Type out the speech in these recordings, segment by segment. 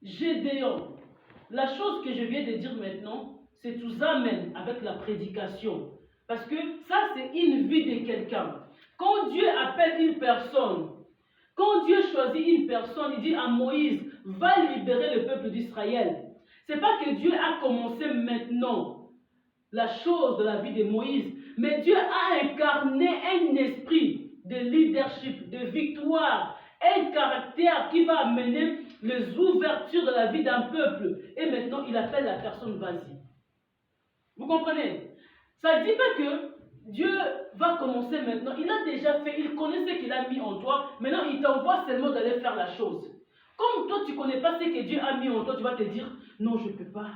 Gédéon, la chose que je viens de dire maintenant, c'est tout ça même avec la prédication. Parce que ça, c'est une vie de quelqu'un. Quand Dieu appelle une personne, quand Dieu choisit une personne, il dit à Moïse, va libérer le peuple d'Israël. Ce n'est pas que Dieu a commencé maintenant la chose de la vie de Moïse, mais Dieu a incarné un esprit de leadership, de victoire, un caractère qui va amener les ouvertures de la vie d'un peuple. Et maintenant, il appelle la personne vas-y. Vous comprenez? Ça ne dit pas que Dieu va commencer maintenant. Il a déjà fait, il connaît ce qu'il a mis en toi. Maintenant, il t'envoie seulement d'aller faire la chose. Comme toi, tu ne connais pas ce que Dieu a mis en toi, tu vas te dire, non, je ne peux pas.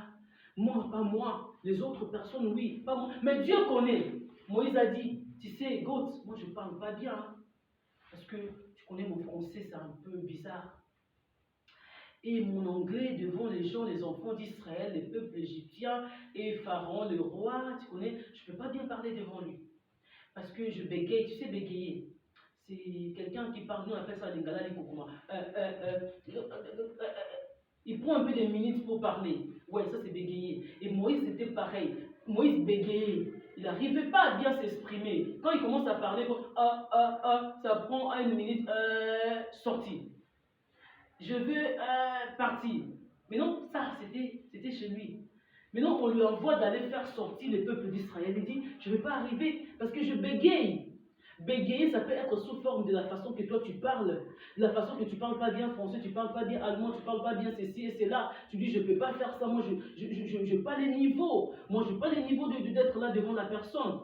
Moi, pas moi. Les autres personnes, oui, pas moi. Mais Dieu connaît. Moïse a dit, tu sais, Goth, moi je ne parle pas bien. Hein, parce que tu connais mon français, c'est un peu bizarre. Et mon anglais devant les gens, les enfants d'Israël, les peuples égyptiens et Pharaon, le roi, tu connais, je ne peux pas bien parler devant lui. Parce que je bégaye, tu sais bégayer. C'est quelqu'un qui parle, nous on appelle ça l'ingala l'ingokuma. Il prend un peu de minutes pour parler. Ouais, ça c'est bégayer. Et Moïse c'était pareil. Moïse bégayait. Il n'arrivait pas à bien s'exprimer. Quand il commence à parler, ça prend une minute, sorti. Je veux partir. Mais non, ça c'était chez lui. Maintenant, on lui envoie d'aller faire sortir le peuple d'Israël. Il dit, je ne vais pas arriver parce que je bégaye. Bégayer, ça peut être sous forme de la façon que toi tu parles, de la façon que tu ne parles pas bien français, tu ne parles pas bien allemand, tu ne parles pas bien ceci et cela. Tu dis, je ne peux pas faire ça, moi je n'ai pas les niveaux. Moi je n'ai pas les niveaux d'être là devant la personne.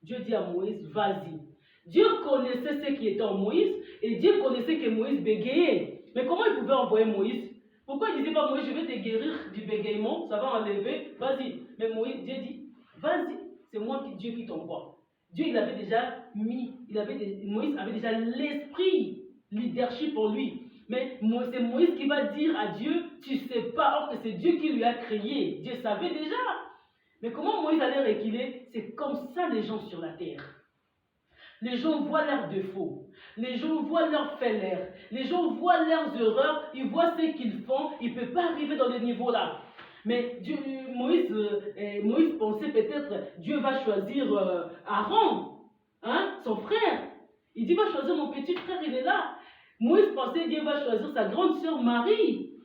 Dieu dit à Moïse, vas-y. Dieu connaissait ce qui était en Moïse et Dieu connaissait que Moïse bégayait. Mais comment il pouvait envoyer Moïse? Pourquoi il ne disait pas, Moïse, je vais te guérir du bégaiement, ça va enlever, vas-y. Mais Moïse, Dieu dit, vas-y, c'est moi, Dieu qui t'envoie. Dieu, il avait déjà mis, Moïse avait déjà l'esprit leadership en lui. Mais c'est Moïse qui va dire à Dieu, tu ne sais pas, or que c'est Dieu qui lui a créé. Dieu savait déjà. Mais comment Moïse allait reculer? C'est comme ça les gens sur la terre. Les gens voient leurs défauts, les gens voient leurs faiblesses, les gens voient leurs erreurs, ils voient ce qu'ils font, ils ne peuvent pas arriver dans le niveau là. Mais Moïse pensait peut-être Dieu va choisir Aaron, hein, son frère. Il dit va choisir mon petit frère, il est là. Moïse pensait Dieu va choisir sa grande sœur Marie.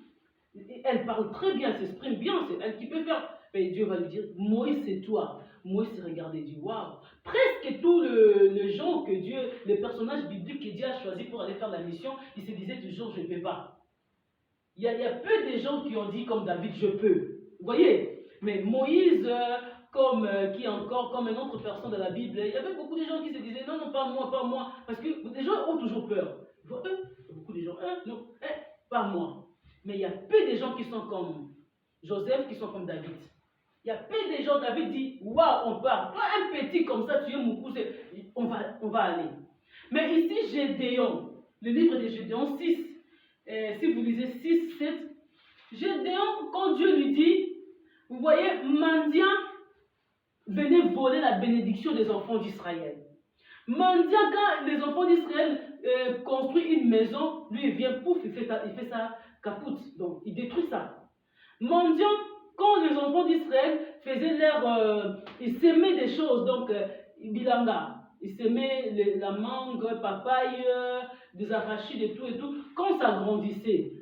Elle parle très bien, elle s'exprime bien, c'est elle qui peut faire. Mais Dieu va lui dire, Moïse c'est toi. Moïse s'est regardé, dit waouh. Presque tous les gens que Dieu, les personnages bibliques que Dieu a choisis pour aller faire la mission, ils se disaient toujours je ne peux pas. Il y a peu de gens qui ont dit comme David je peux. Vous voyez? Mais Moïse, comme une autre personne de la Bible, il y avait beaucoup de gens qui se disaient non, non, pas moi, pas moi. Parce que les gens ont toujours peur. Beaucoup de gens, non, pas moi. Mais il y a peu de gens qui sont comme Joseph, qui sont comme David. Il y a peu de gens, David dit, waouh, on part. Toi, un petit comme ça, tu es mon cousin, on va aller. Mais ici, Gédéon, le livre de Gédéon 6, si vous lisez 6, 7, Gédéon, quand Dieu lui dit, vous voyez, mendiant venait voler la bénédiction des enfants d'Israël. Mendiant, quand les enfants d'Israël construisent une maison, lui il vient, pouf, il fait ça capoute, donc il détruit ça. Mendiant, quand les enfants d'Israël faisaient ils semaient des choses, donc bilanga, ils semaient la mangue, papaye, des arachides et tout, quand ça grandissait,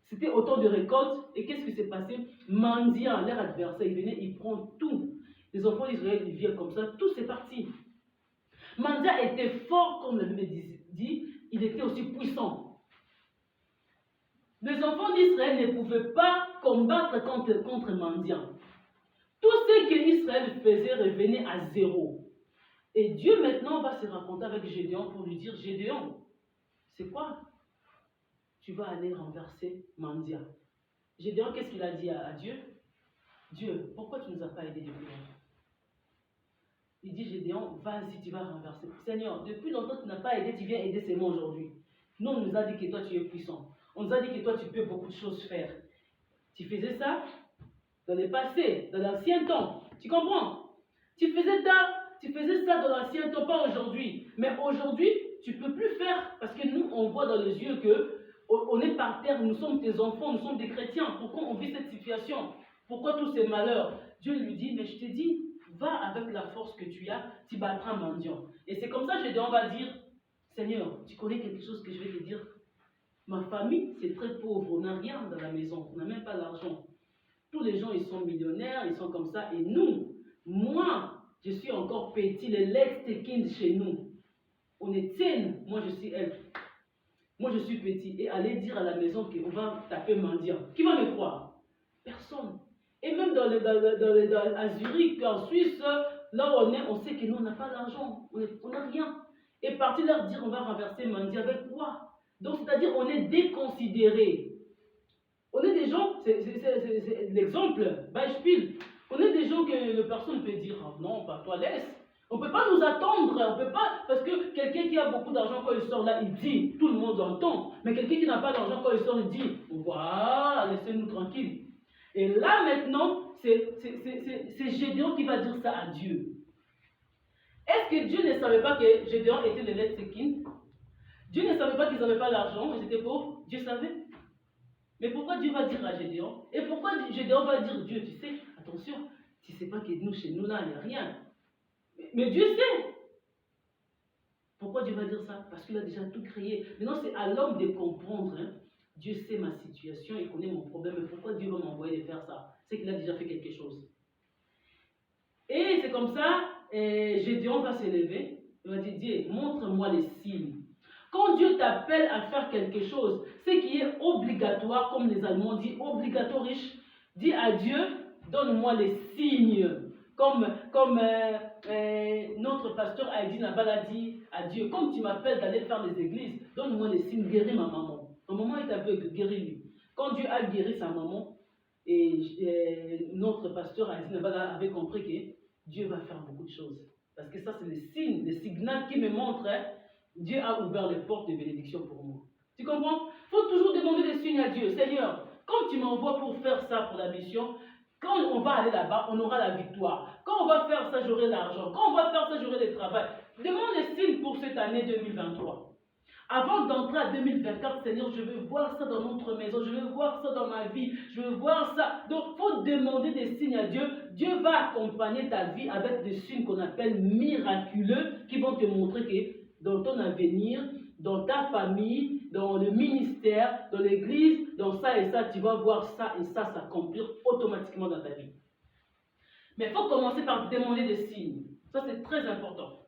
c'était autant de récoltes, et qu'est-ce qui s'est passé? Mendiant, leur adversaire, il venait, il prend tout. Les enfants d'Israël, ils viennent comme ça, tout c'est parti. Mandia était fort, comme la Bible dit, il était aussi puissant. Les enfants d'Israël ne pouvaient pas combattre contre Mandian. Tout ce que Israël faisait revenait à zéro. Et Dieu maintenant va se rencontrer avec Gédéon pour lui dire, Gédéon, c'est quoi? Tu vas aller renverser Mandia. Gédéon, qu'est-ce qu'il a dit à Dieu? Dieu, pourquoi tu ne nous as pas aidés depuis longtemps? Il dit, Gédéon, vas-y, tu vas renverser. Seigneur, depuis longtemps, tu n'as pas aidé, tu viens aider seulement aujourd'hui. Nous, on nous a dit que toi, tu es puissant. On nous a dit que toi, tu peux beaucoup de choses faire. Tu faisais ça dans le passé, dans l'ancien temps. Tu comprends? Tu faisais ça dans l'ancien temps, pas aujourd'hui. Mais aujourd'hui, tu ne peux plus faire parce que nous, on voit dans les yeux que on est par terre, nous sommes tes enfants, nous sommes des chrétiens. Pourquoi on vit cette situation? Pourquoi tous ces malheurs? Dieu lui dit, mais je te dis, va avec la force que tu as, tu battras mendiant. Et c'est comme ça, Gédéon va dire, Seigneur, tu connais quelque chose que je vais te dire? Ma famille, c'est très pauvre, on n'a rien dans la maison, on n'a même pas l'argent. Tous les gens, ils sont millionnaires, ils sont comme ça. Et nous, moi, je suis encore petit, les lex-tekin chez nous. On est tienne, moi je suis elle. Moi je suis petit. Et aller dire à la maison qu'on va taper mendiant. Qui va me croire? Personne. Et même à Zurich, en Suisse, là où on sait que nous, on n'a pas d'argent. On n'a rien. Et partir leur dire on va renverser mendiant avec quoi? Donc c'est-à-dire on est déconsidéré. On est des gens, c'est l'exemple, Beispiel. On est des gens que le personne peut dire, oh non, pas toi, laisse. On ne peut pas nous attendre, on peut pas, parce que quelqu'un qui a beaucoup d'argent quand il sort là, il dit, tout le monde entend. Mais quelqu'un qui n'a pas d'argent quand il sort, il dit, voilà, laissez-nous tranquilles. Et là maintenant, c'est Gédéon qui va dire ça à Dieu. Est-ce que Dieu ne savait pas que Gédéon était le Letsekin? Dieu ne savait pas qu'ils n'avaient pas d'argent, ils étaient pauvres, Dieu savait. Mais pourquoi Dieu va dire à Gédéon? Et pourquoi Gédéon va dire, Dieu, tu sais, attention, tu ne sais pas que nous, chez nous, là, il n'y a rien. Mais Dieu sait. Pourquoi Dieu va dire ça? Parce qu'il a déjà tout créé. Maintenant, c'est à l'homme de comprendre. Hein. Dieu sait ma situation, il connaît mon problème. Mais pourquoi Dieu va m'envoyer de faire ça? C'est qu'il a déjà fait quelque chose. Et c'est comme ça, Gédéon va s'élever. Il va dire, Dieu, montre-moi les signes. Quand Dieu t'appelle à faire quelque chose, ce qui est obligatoire, comme les Allemands disent, obligatorisch, dis à Dieu, donne-moi les signes. Comme notre pasteur Aïdine Abal a dit à Dieu, comme tu m'appelles d'aller faire les églises, donne-moi les signes, guéris ma maman. Ma maman est aveugle, guéris-lui. Quand Dieu a guéri sa maman, et notre pasteur Aïdine Abal avait compris que Dieu va faire beaucoup de choses. Parce que ça, c'est les signes, les signaux qui me montrent, hein, Dieu a ouvert les portes de bénédiction pour moi. Tu comprends? Il faut toujours demander des signes à Dieu. Seigneur, quand tu m'envoies pour faire ça pour la mission, quand on va aller là-bas, on aura la victoire. Quand on va faire ça, j'aurai l'argent. Quand on va faire ça, j'aurai le travail. Demande les signes pour cette année 2023. Avant d'entrer à 2024, Seigneur, je veux voir ça dans notre maison, je veux voir ça dans ma vie, je veux voir ça. Donc, il faut demander des signes à Dieu. Dieu va accompagner ta vie avec des signes qu'on appelle miraculeux qui vont te montrer que dans ton avenir, dans ta famille, dans le ministère, dans l'église, dans ça et ça, tu vas voir ça et ça s'accomplir automatiquement dans ta vie. Mais il faut commencer par demander des signes. Ça, c'est très important.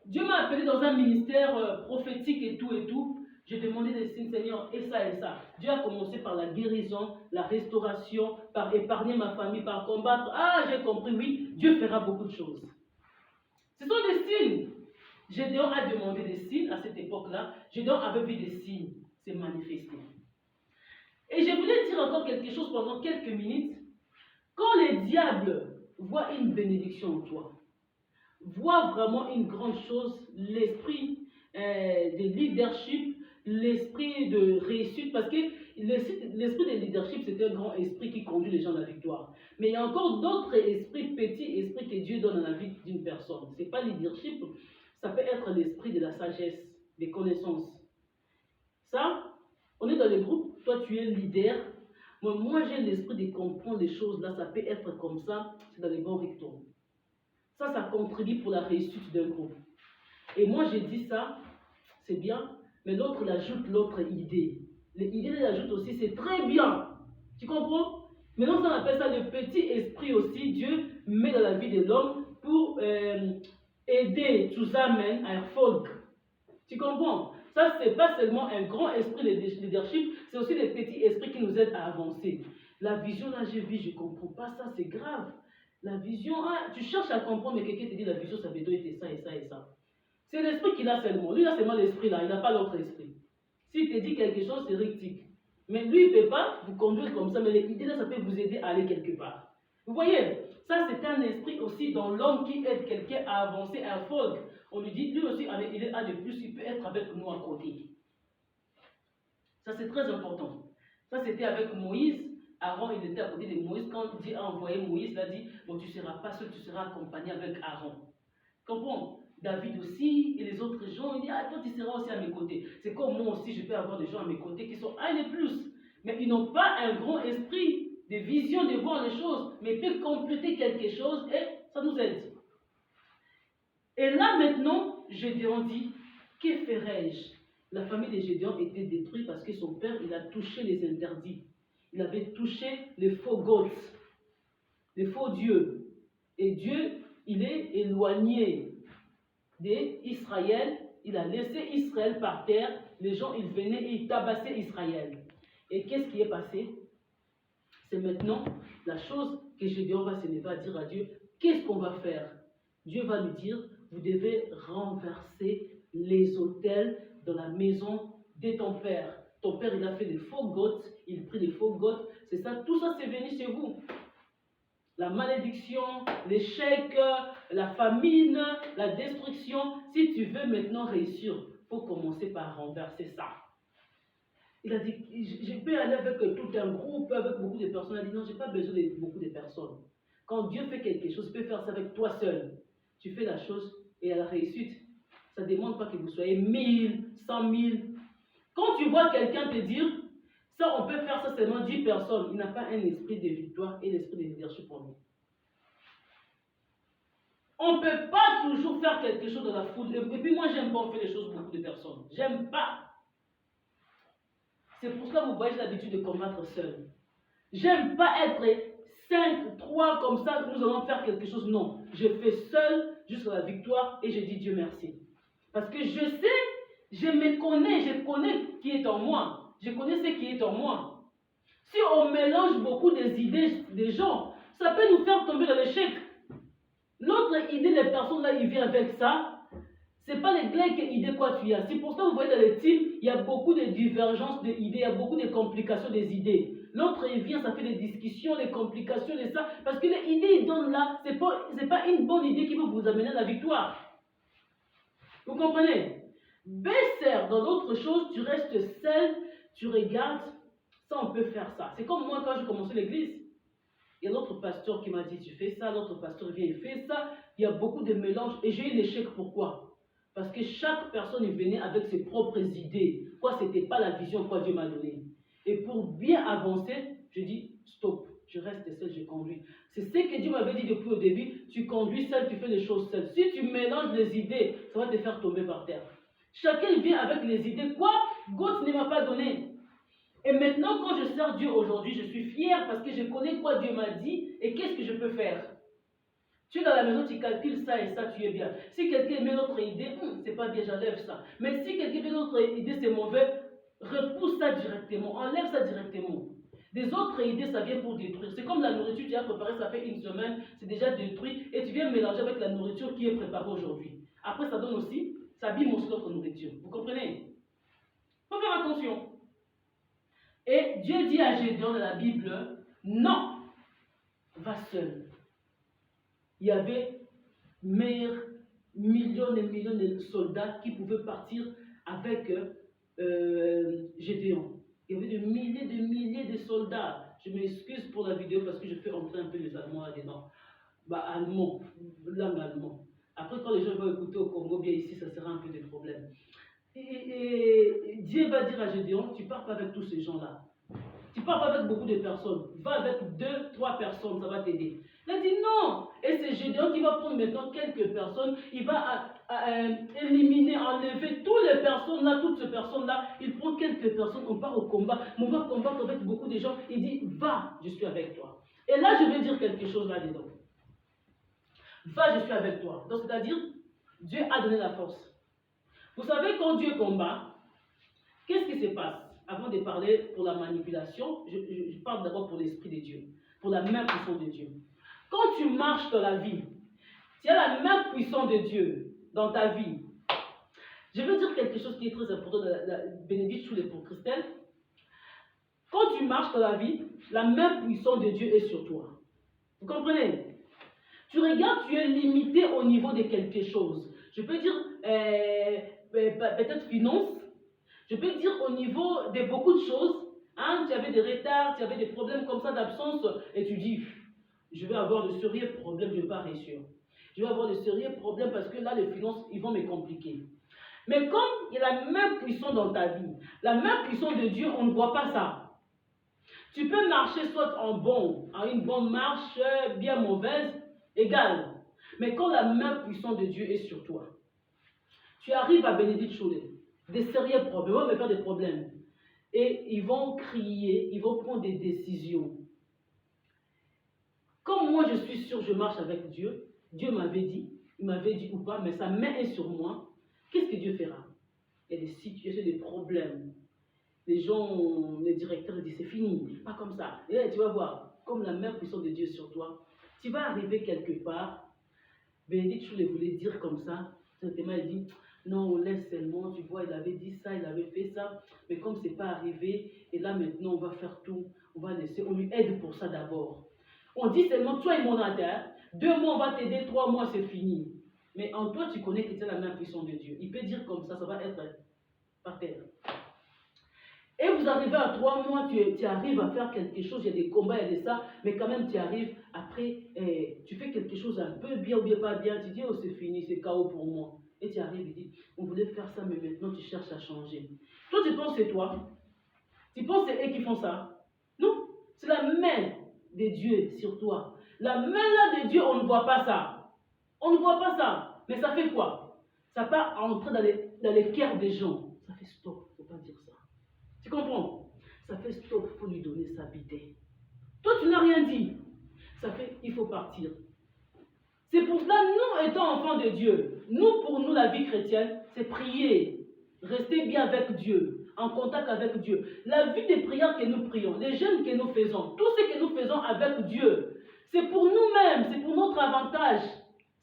Dieu m'a appelé dans un ministère prophétique et tout. J'ai demandé des signes, Seigneur, et ça et ça. Dieu a commencé par la guérison, la restauration, par épargner ma famille, par combattre. Ah, j'ai compris, oui, Dieu fera beaucoup de choses. Ce sont des signes. Gédéon a demandé des signes à cette époque-là. Gédéon avait vu des signes se manifester. Et je voulais dire encore quelque chose pendant quelques minutes. Quand les diables voient une bénédiction en toi, voient vraiment une grande chose, l'esprit de leadership, l'esprit de réussite, parce que l'esprit de leadership, c'est un grand esprit qui conduit les gens à la victoire. Mais il y a encore d'autres esprits, petits esprits que Dieu donne à la vie d'une personne. Ce n'est pas leadership. Ça peut être l'esprit de la sagesse, des connaissances. Ça, on est dans le groupe, toi tu es leader. Moi j'ai l'esprit de comprendre les choses, là ça peut être comme ça, c'est dans les bons rectums. Ça contribue pour la réussite d'un groupe. Et moi j'ai dit ça, c'est bien, mais l'autre l'ajoute l'autre idée. L'idée l'ajoute aussi, c'est très bien. Tu comprends? Maintenant ça on appelle ça le petit esprit aussi, Dieu met dans la vie de l'homme pour aider zusammen un folk. Tu comprends? Ça, c'est pas seulement un grand esprit de leadership, c'est aussi des petits esprits qui nous aident à avancer. La vision, là, j'ai vu, je ne comprends pas ça, c'est grave. La vision, ah, tu cherches à comprendre, mais quelqu'un te dit la vision, ça veut dire ça et ça et ça. C'est l'esprit qu'il a seulement. Lui, il a seulement l'esprit là, il n'a pas l'autre esprit. S'il te dit quelque chose, c'est rectique. Mais lui, il ne peut pas vous conduire comme ça, mais l'idée là, ça peut vous aider à aller quelque part. Vous voyez, ça c'est un esprit aussi dans l'homme qui aide quelqu'un à avancer, un folk. On lui dit, lui aussi, il a de plus, il peut être avec nous à côté. Ça c'est très important. Ça c'était avec Moïse. Aaron, il était à côté de Moïse. Quand Dieu a envoyé Moïse, il a dit, bon, tu ne seras pas seul, tu seras accompagné avec Aaron. Comprends? David aussi, et les autres gens, il dit, ah, toi tu seras aussi à mes côtés. C'est comme moi aussi, je peux avoir des gens à mes côtés qui sont un et plus. Mais ils n'ont pas un grand esprit de vision de voir les choses, mais ils peuvent compléter quelque chose et ça nous aide. Et là maintenant, Gédéon dit, que ferai-je? La famille de Gédéon était détruite parce que son père, il a touché les interdits. Il avait touché les faux gods, les faux dieux. Et Dieu, il est éloigné d'Israël. Il a laissé Israël par terre. Les gens, ils venaient et ils tabassaient Israël. Et qu'est-ce qui est passé? C'est maintenant la chose que Gédéon va se lever à dire à Dieu, qu'est-ce qu'on va faire? Dieu va lui dire, vous devez renverser les autels dans la maison de ton père. Ton père, il a fait des faux goths, il prit des faux goths, c'est ça, tout ça c'est venu chez vous. La malédiction, l'échec, la famine, la destruction. Si tu veux maintenant réussir, il faut commencer par renverser ça. Il a dit, je peux aller avec tout un groupe, avec beaucoup de personnes. Il a dit, non, je n'ai pas besoin de beaucoup de personnes. Quand Dieu fait quelque chose, il peut faire ça avec toi seul. Tu fais la chose et à la réussite, ça ne demande pas que vous soyez 1000, 100 000. Quand tu vois quelqu'un te dire, ça, on peut faire ça seulement 10 personnes, il n'a pas un esprit de victoire et l'esprit de leadership pour lui. On ne peut pas toujours faire quelque chose dans la foule. Et puis moi, j'aime pas faire les choses beaucoup de personnes. J'aime pas. C'est pour ça que vous voyez, j'ai l'habitude de combattre seul. J'aime pas être 5, 3 comme ça, nous allons faire quelque chose. Non, je fais seul jusqu'à la victoire et je dis Dieu merci. Parce que je sais, je me connais, je connais qui est en moi. Je connais ce qui est en moi. Si on mélange beaucoup des idées des gens, ça peut nous faire tomber dans l'échec. Notre idée des personnes là, il vient avec ça. C'est pas les Grecs idées quoi tu as. C'est pour ça que vous voyez dans les teams, il y a beaucoup de divergences d'idées, il y a beaucoup de complications des idées. L'autre il vient, ça fait des discussions, des complications, des ça. Parce que les idées ils donnent là, c'est pas une bonne idée qui va vous amener à la victoire. Vous comprenez? Besser dans d'autres choses, tu restes seul, tu regardes, ça on peut faire ça. C'est comme moi quand j'ai commencé l'église. Il y a l'autre pasteur qui m'a dit tu fais ça, l'autre pasteur vient il fait ça. Il y a beaucoup de mélanges et j'ai eu l'échec. Pourquoi? Parce que chaque personne venait avec ses propres idées. Quoi, ce n'était pas la vision que Dieu m'a donnée. Et pour bien avancer, je dis stop, je reste seul, je conduis. C'est ce que Dieu m'avait dit depuis au début, tu conduis seul, tu fais les choses seul. Si tu mélanges les idées, ça va te faire tomber par terre. Chacun vient avec les idées. Quoi? God ne m'a pas donné. Et maintenant, quand je sers Dieu aujourd'hui, je suis fier parce que je connais quoi Dieu m'a dit et qu'est-ce que je peux faire. Tu es dans la maison, tu calcules ça et ça, tu es bien. Si quelqu'un met notre idée, c'est pas bien, j'enlève ça. Mais si quelqu'un met notre idée, c'est mauvais, repousse ça directement, enlève ça directement. Des autres idées, ça vient pour détruire. C'est comme la nourriture, tu as préparé, ça fait une semaine, c'est déjà détruit et tu viens mélanger avec la nourriture qui est préparée aujourd'hui. Après, ça donne aussi, ça abîme aussi notre nourriture. Vous comprenez? Il faut faire attention. Et Dieu dit à Gédéon dans la Bible, non, va seul. Il y avait millions et millions de soldats qui pouvaient partir avec Gédéon. Il y avait de milliers de soldats. Je m'excuse pour la vidéo parce que je fais entrer un peu les Allemands là-dedans. Allemand, langue allemande. Après, quand les gens vont écouter au Congo, bien ici, ça sera un peu des problèmes. Et Dieu va dire à Gédéon, tu ne pars pas avec tous ces gens-là. Tu ne pars pas avec beaucoup de personnes. Va avec 2, 3 personnes, ça va t'aider. Il a dit non. Et c'est Gédéon qui va prendre maintenant quelques personnes. Il va éliminer, enlever toutes les personnes là, toutes ces personnes-là. Il prend quelques personnes, on part au combat. Mais on va combattre avec beaucoup de gens. Il dit, va, je suis avec toi. Et là, je vais dire quelque chose là-dedans. Va, je suis avec toi. Donc, c'est-à-dire, Dieu a donné la force. Vous savez, quand Dieu combat, qu'est-ce qui se passe? Avant de parler pour la manipulation, je parle d'abord pour l'Esprit de Dieu, pour la main puissante de Dieu. Quand tu marches dans la vie, tu as la main puissante de Dieu dans ta vie. Je veux dire quelque chose qui est très important de la bénédiction pour Christelle. Quand tu marches dans la vie, la main puissante de Dieu est sur toi. Vous comprenez? Tu regardes, tu es limité au niveau de quelque chose. Je peux dire peut-être finance. Je peux dire au niveau de beaucoup de choses, tu avais des retards, tu avais des problèmes comme ça d'absence, et tu dis, je vais avoir de sérieux problèmes, je ne vais pas réussir. Je vais avoir de sérieux problèmes parce que là, les finances, ils vont me compliquer. Mais comme il y a la main puissante dans ta vie, la main puissante de Dieu, on ne voit pas ça. Tu peux marcher soit en une bonne marche, bien mauvaise, égale. Mais quand la main puissante de Dieu est sur toi, tu arrives à Bénédicte Cholet, des sérieux problèmes, ils vont me faire des problèmes. Et ils vont crier, ils vont prendre des décisions. Comme moi je suis sûr, je marche avec Dieu, Dieu m'avait dit, il m'avait dit ou pas, mais sa main est sur moi, qu'est-ce que Dieu fera? Il y a des situations, des problèmes. Les gens, les directeurs disent c'est fini, pas comme ça. Et là, tu vas voir, comme la main puissante de Dieu sur toi, tu vas arriver quelque part. Bénédicte Cholet voulait dire comme ça. Certainement, il dit non, on laisse seulement. Tu vois, il avait dit ça, il avait fait ça. Mais comme c'est pas arrivé, et là maintenant, on va faire tout. On va laisser, on lui aide pour ça d'abord. On dit seulement, toi et mon adhère, 2 mois, on va t'aider, 3 mois, c'est fini. Mais en toi, tu connais que c'est la main puissante de Dieu. Il peut dire comme ça va être par terre. Et vous arrivez à 3 mois, tu arrives à faire quelque chose, il y a des combats, il y a des ça, mais quand même tu arrives, après, tu fais quelque chose un peu bien ou bien pas bien, tu dis, oh c'est fini, c'est chaos pour moi. Et tu arrives et dis, on voulait faire ça, mais maintenant tu cherches à changer. Toi tu penses que c'est toi, tu penses que c'est eux qui font ça. Non, c'est la main de Dieu sur toi. La main là de Dieu, on ne voit pas ça. On ne voit pas ça. Mais ça fait quoi? Ça part entrer dans les cœurs des gens. Ça fait stop, il ne faut pas dire ça. Tu comprends? Ça fait stop, il faut lui donner sa bidée. Toi, tu n'as rien dit. Ça fait, il faut partir. C'est pour cela, nous étant enfants de Dieu, pour nous, la vie chrétienne, c'est prier. Rester bien avec Dieu, en contact avec Dieu. La vie des prières que nous prions, les jeûnes que nous faisons, tout ce que nous faisons avec Dieu, c'est pour nous-mêmes, c'est pour notre avantage,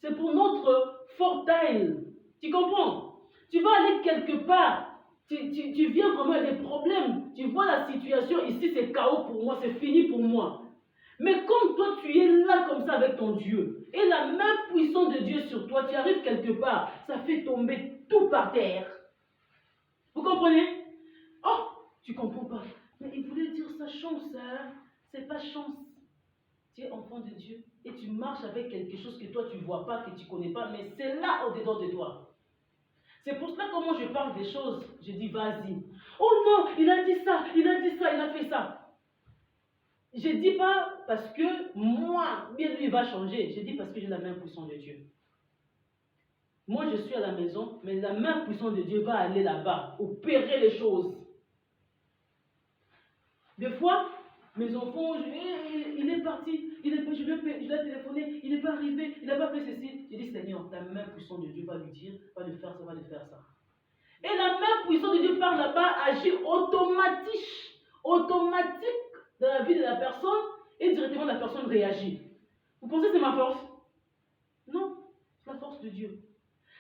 c'est pour notre fortail. Tu comprends? Tu vas aller quelque part. Tu viens vraiment avec des problèmes. Tu vois la situation ici, c'est chaos pour moi, c'est fini pour moi. Mais comme toi, tu es là comme ça avec ton Dieu, et la main puissante de Dieu sur toi, tu arrives quelque part, ça fait tomber tout par terre. Vous comprenez? Oh, tu comprends pas. Mais il voulait dire ça, chance, hein? C'est pas chance. Tu es enfant de Dieu, et tu marches avec quelque chose que toi, tu ne vois pas, que tu ne connais pas, mais c'est là au-dedans de toi. C'est pour cela que quand je parle des choses, je dis vas-y. Oh non, il a dit ça, il a dit ça, il a fait ça. Je ne dis pas parce que moi, bien lui, il va changer. Je dis parce que j'ai la main puissante de Dieu. Moi, je suis à la maison, mais la main puissante de Dieu va aller là-bas, opérer les choses. Des fois, mes enfants, il est parti, je l'ai téléphoné, il n'est pas arrivé, il n'a pas fait ceci. Je dis, Seigneur, ta main puissante de Dieu va lui dire, va lui faire ça, va lui faire ça. Et la main puissante de Dieu par là-bas agit automatique dans la vie de la personne et directement la personne réagit. Vous pensez que c'est ma force? Non, c'est la force de Dieu.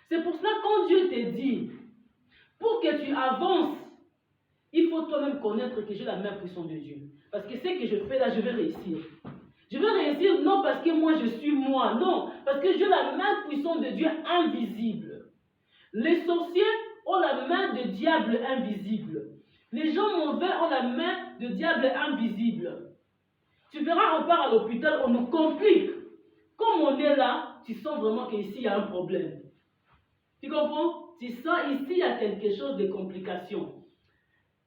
C'est pour cela quand Dieu te dit, pour que tu avances, il faut toi-même connaître que j'ai la main puissante de Dieu. Parce que ce que je fais là, je vais réussir. Je vais réussir non parce que moi je suis moi, non, parce que j'ai la main puissante de Dieu invisible. Les sorciers ont la main de diable invisible. Les gens mauvais ont la main de diable invisible. Tu verras, on part à l'hôpital, on nous complique. Comme on est là, tu sens vraiment qu'ici il y a un problème. Tu comprends? Tu sens ici il y a quelque chose de complication.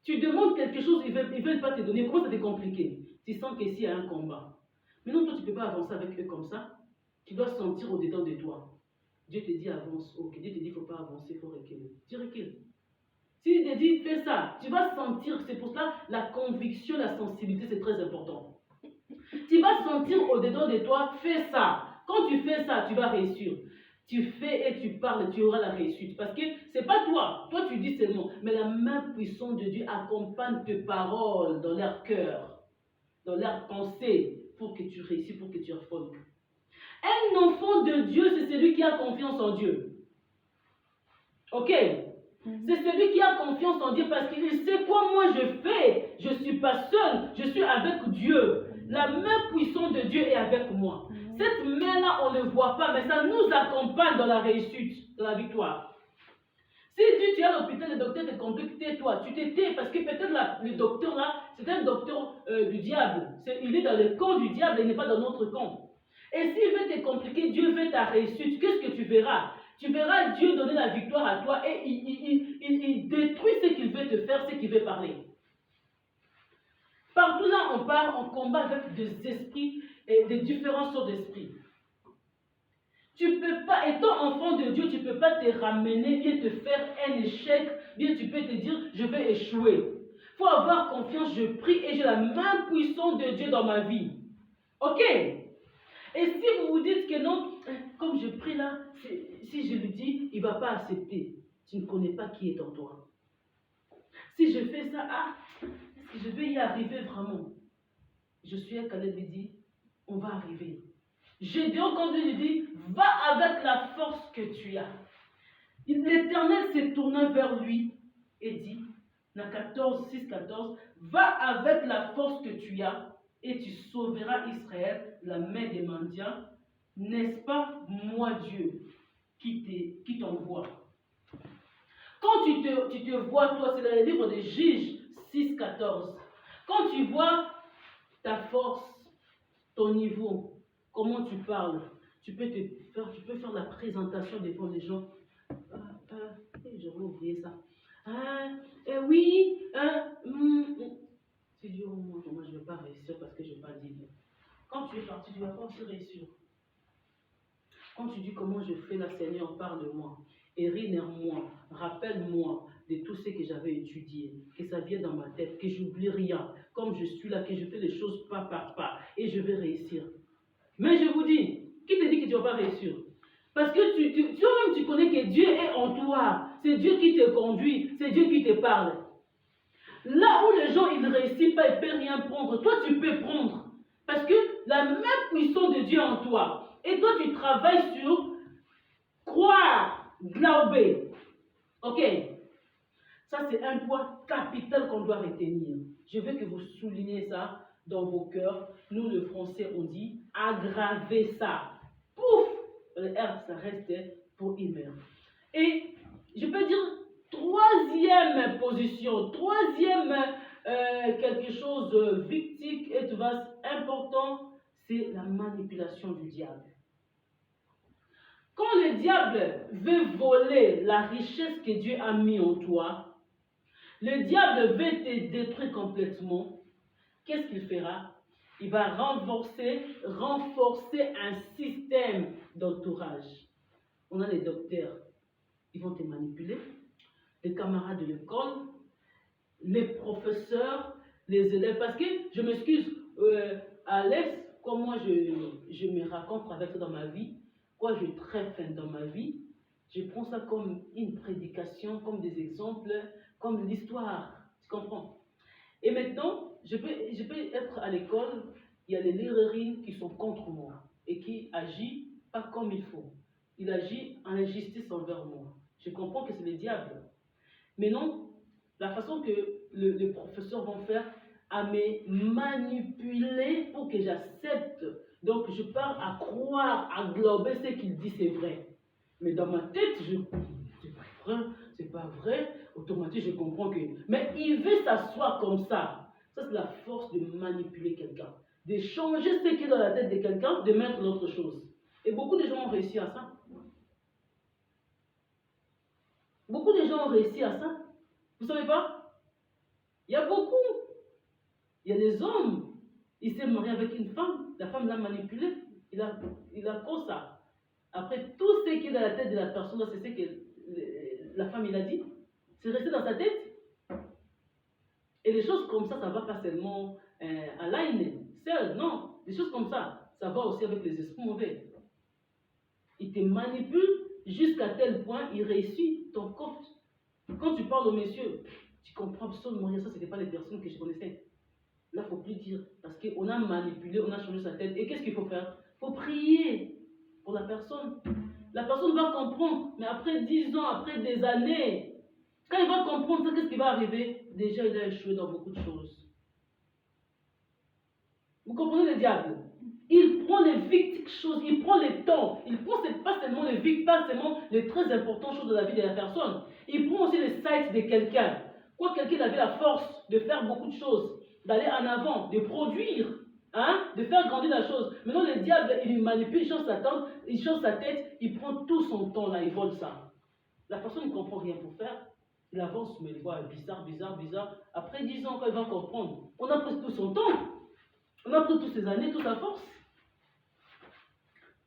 Tu demandes quelque chose, ils ne veulent pas te donner. Pourquoi c'est compliqué? Tu sens qu'ici il y a un combat. Mais non, toi tu ne peux pas avancer avec eux comme ça. Tu dois sentir au-dedans de toi. Dieu te dit avance, ok. Dieu te dit il ne faut pas avancer, il faut reculer. Tu recules. S'il te dit fais ça, tu vas sentir, c'est pour ça la conviction, la sensibilité c'est très important. Tu vas sentir au-dedans de toi, fais ça. Quand tu fais ça, tu vas réussir. Tu fais et tu parles, tu auras la réussite. Parce que ce n'est pas toi. Toi, tu dis seulement. Mais la main puissante de Dieu accompagne tes paroles dans leur cœur, dans leur pensée, pour que tu réussisses, pour que tu affolles. Un enfant de Dieu, c'est celui qui a confiance en Dieu. Ok? C'est celui qui a confiance en Dieu parce qu'il sait quoi moi je fais. Je ne suis pas seul, je suis avec Dieu. La main puissante de Dieu est avec moi. Cette main-là, on ne voit pas, mais ça nous accompagne dans la réussite, dans la victoire. Si tu es à l'hôpital, le docteur te complique, tais-toi. Tu te tais parce que peut-être le docteur là, c'est un docteur du diable. Il est dans le camp du diable, il n'est pas dans notre camp. Et s'il veut te compliquer, Dieu veut ta réussite. Qu'est-ce que tu verras? Tu verras Dieu donner la victoire à toi et il détruit ce qu'il veut te faire, ce qu'il veut parler. Partout là, on part, on combat avec des esprits et des différentes sortes d'esprits. Tu peux pas, étant enfant de Dieu, tu ne peux pas te ramener, bien te faire un échec, bien tu peux te dire, je vais échouer. Il faut avoir confiance, je prie et j'ai la main puissante de Dieu dans ma vie. Ok? Et si vous vous dites que non, comme je prie là, si je lui dis, il ne va pas accepter. Tu ne connais pas qui est en toi. Si je fais ça, est-ce que je vais y arriver vraiment? Je suis à Caleb, il dit, on va arriver. Gédéon, quand Dieu lui dit, va avec la force que tu as. L'Éternel se tourna vers lui et dit, dans 6,14, va avec la force que tu as et tu sauveras Israël, la main des mendiants. N'est-ce pas moi Dieu qui t'envoie? Quand tu te vois, toi, c'est dans le livre de Juges 6,14. Quand tu vois ta force, ton niveau, comment tu parles, tu peux faire la présentation devant les gens. J'aurais oublié ça. Oui, tu dis, oh, moi je ne vais pas réussir parce que je n'ai pas dit. Quand tu es parti, tu ne vas pas aussi réussir. Quand tu dis comment je fais la Seigneur, parle-moi. Érine-moi, rappelle-moi de tout ce que j'avais étudié, que ça vient dans ma tête, que j'oublie rien, comme je suis là, que je fais les choses pas par pas, et je vais réussir. Mais je vous dis, qui te dit que tu ne vas pas réussir? Parce que toi-même tu connais que Dieu est en toi, c'est Dieu qui te conduit, c'est Dieu qui te parle. Là où les gens ils ne réussissent pas, ils ne peuvent rien prendre, toi tu peux prendre. Parce que la même puissance de Dieu est en toi. Et toi tu travailles sur croire, glauber. Ok? Ça c'est un point capital qu'on doit retenir. Je veux que vous souligniez ça dans vos cœurs. Nous les Français on dit aggraver ça. Pouf! Le R ça reste pour Imer. Et je peux dire troisième position, troisième quelque chose victique et vaste important, c'est la manipulation du diable. Quand le diable veut voler la richesse que Dieu a mis en toi, le diable veut te détruire complètement. Qu'est-ce qu'il fera? Il va renforcer un système d'entourage. On a les docteurs, ils vont te manipuler, les camarades de l'école, les professeurs, les élèves. Parce que, je m'excuse, à l'aise, comme moi je me raconte avec ça dans ma vie, quoi je traite dans ma vie, je prends ça comme une prédication, comme des exemples, comme l'histoire. Tu comprends? Et maintenant, je peux être à l'école, il y a des librairies qui sont contre moi et qui agissent pas comme il faut. Il agit en injustice envers moi. Je comprends que c'est le diable. Mais non, la façon que les professeurs vont faire à me manipuler pour que j'accepte. Donc je pars à croire, à glober ce qu'il dit, c'est vrai. Mais dans ma tête, c'est pas vrai, automatiquement je comprends que... Mais il veut s'asseoir comme ça. Ça c'est la force de manipuler quelqu'un. De changer ce qui est dans la tête de quelqu'un, de mettre l'autre chose. Et beaucoup de gens ont réussi à ça. Beaucoup de gens ont réussi à ça. Vous savez pas? Il y a beaucoup. Il y a des hommes. Il s'est marié avec une femme. La femme l'a manipulé. Il a causé ça. Après, tout ce qui est dans la tête de la personne, c'est ce que la femme il a dit. C'est resté dans sa tête. Et les choses comme ça ne va pas seulement à l'aine, seul. Non. Des choses comme ça, ça va aussi avec les esprits mauvais. Il te manipule jusqu'à tel point, il réussit ton compte. Quand tu parles aux messieurs, tu comprends absolument rien. Ça, ce n'était pas les personnes que je connaissais. Là, il ne faut plus dire. Parce qu'on a manipulé, on a changé sa tête. Et qu'est-ce qu'il faut faire? Il faut prier pour la personne. La personne va comprendre. Mais après 10 ans, après des années, quand il va comprendre ça, qu'est-ce qui va arriver? Déjà, il a échoué dans beaucoup de choses. Vous comprenez le diable? Il prend les victimes choses, il prend les temps, il prend pas seulement les victimes, pas seulement les très importantes choses de la vie de la personne. Il prend aussi les sites de quelqu'un. Quoi quelqu'un avait la force de faire beaucoup de choses, d'aller en avant, de produire. Hein? De faire grandir la chose. Maintenant, le diable, il manipule, il change sa tête, il prend tout son temps là, il vole ça. La personne ne comprend rien pour faire. Il avance, mais il voit bizarre, bizarre, bizarre. Après 10 ans, quand il va comprendre, on a pris tout son temps. On a pris toutes ces années, toute sa force.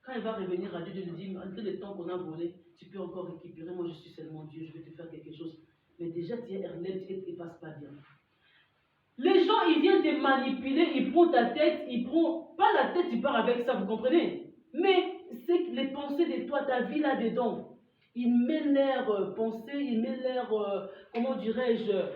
Quand il va revenir à Dieu, Dieu lui dit, malgré le temps qu'on a volé, tu peux encore récupérer. Moi, je suis seulement Dieu, je vais te faire quelque chose. Mais déjà, tu es Erlem, tu ne passes pas bien. Les gens, ils viennent te manipuler, ils prennent ta tête, ils prennent, pas la tête, ils partent avec ça, vous comprenez? Mais c'est les pensées de toi, ta vie là-dedans. Ils mêlent leurs pensées, ils mêlent leurs, comment dirais-je,